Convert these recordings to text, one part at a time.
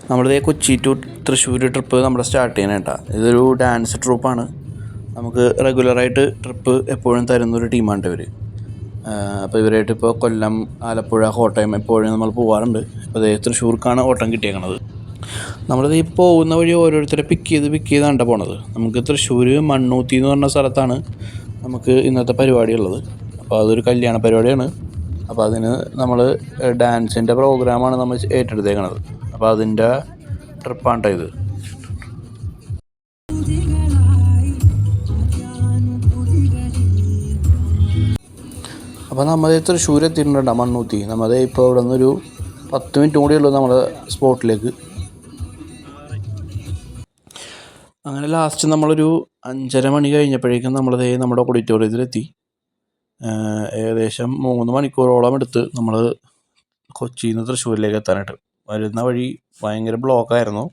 നമ്മളിതേ Kochi to Thrissur trip നമ്മുടെ start ചെയ്യാനായിട്ടാ. ഇതൊരു dance ട്രൂപ്പാണ്. നമുക്ക് റെഗുലറായിട്ട് ട്രിപ്പ് എപ്പോഴും തരുന്നൊരു ടീമാണ് ഇവർ. അപ്പോൾ ഇവരായിട്ട് ഇപ്പോൾ കൊല്ലം, ആലപ്പുഴ, കോട്ടയം എപ്പോഴും നമ്മൾ പോകാറുണ്ട്. അപ്പോൾ ഇതേ തൃശ്ശൂർക്കാണ് ഓട്ടം കിട്ടിയേക്കണത്. നമ്മളിത് ഈ പോകുന്ന വഴി ഓരോരുത്തരെ പിക്ക് ചെയ്താണ് പോണത്. നമുക്ക് തൃശ്ശൂർ മണ്ണൂത്തി എന്ന് പറഞ്ഞ സ്ഥലത്താണ് നമുക്ക് ഇന്നത്തെ പരിപാടി ഉള്ളത്. അപ്പോൾ അതൊരു കല്യാണ പരിപാടിയാണ്. അപ്പോൾ അതിന് നമ്മൾ ഡാൻസിൻ്റെ പ്രോഗ്രാമാണ് നമ്മൾ ഏറ്റെടുത്തേക്കണത്. അപ്പോൾ അതിൻ്റെ ട്രിപ്പാണ് കേട്ടോ ഇത്. അപ്പോൾ നമ്മൾ തൃശ്ശൂർ എത്തിയിട്ടുണ്ടോ മണ്ണൂത്തി. നമ്മൾ ഇപ്പോൾ ഇവിടെ നിന്നൊരു 10 മിനിറ്റ് കൂടി ഉള്ളൂ നമ്മുടെ സ്പോട്ടിലേക്ക്. അങ്ങനെ ലാസ്റ്റ് നമ്മളൊരു 5:30 മണി കഴിഞ്ഞപ്പോഴേക്കും നമ്മളതേ നമ്മുടെ ഓഡിറ്റോറിയത്തിലെത്തി. ഏകദേശം 3 മണിക്കൂറോളം എടുത്ത് നമ്മൾ കൊച്ചിയിൽ നിന്ന് തൃശ്ശൂരിലേക്ക് എത്താനായിട്ട്. വരുന്ന വഴി ഭയങ്കര ബ്ലോക്കായിരുന്നു.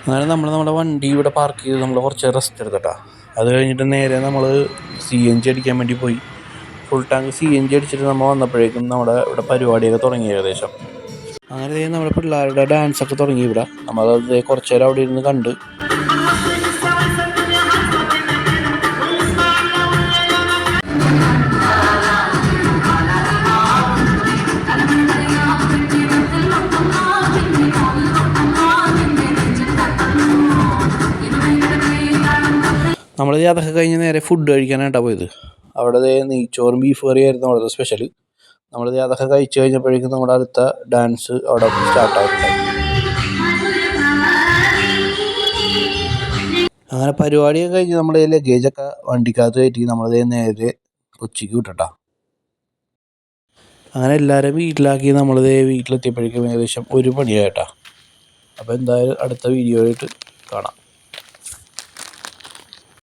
അങ്ങനെ നമ്മുടെ വണ്ടി ഇവിടെ പാർക്ക് ചെയ്ത് നമ്മൾ കുറച്ച് റെസ്റ്റ് എടുത്തിട്ടാ. അത് കഴിഞ്ഞിട്ട് നേരെ നമ്മൾ CNG അടിക്കാൻ വേണ്ടി പോയി. ഫുൾ ടാങ്ക് CNG അടിച്ചിട്ട് നമ്മൾ വന്നപ്പോഴേക്കും നമ്മുടെ ഇവിടെ പരിപാടിയൊക്കെ തുടങ്ങി ഏകദേശം. അങ്ങനെ നമ്മുടെ പിള്ളേരുടെ ഡാൻസൊക്കെ തുടങ്ങി ഇവിടെ. നമ്മളത് കുറച്ച് നേരം അവിടെ ഇരുന്ന് കണ്ട്. നമ്മളിത് അതൊക്കെ കഴിഞ്ഞ് നേരെ ഫുഡ് കഴിക്കാനായിട്ടാണ് പോയത്. അവിടെ നെയ്ച്ചോറും ബീഫ് കറിയായിരുന്നു അവിടുത്തെ സ്പെഷ്യൽ. നമ്മളിത് അതൊക്കെ കഴിച്ച് കഴിഞ്ഞപ്പോഴേക്കും നമ്മുടെ അടുത്ത ഡാൻസ് അവിടെ സ്റ്റാർട്ടായിട്ടുണ്ടായി. അങ്ങനെ പരിപാടിയൊക്കെ കഴിഞ്ഞ് നമ്മുടെ ലഗേജൊക്കെ വണ്ടിക്കകത്ത് കയറ്റി നമ്മളത് നേരെ കൊച്ചിക്ക് വിട്ടട്ടാ. അങ്ങനെ എല്ലാവരും വീട്ടിലാക്കി നമ്മളത് വീട്ടിലെത്തിയപ്പോഴേക്കും ഏകദേശം 1 മണിയായിട്ടാ. അപ്പോൾ എന്തായാലും അടുത്ത വീഡിയോ ആയിട്ട് കാണാം.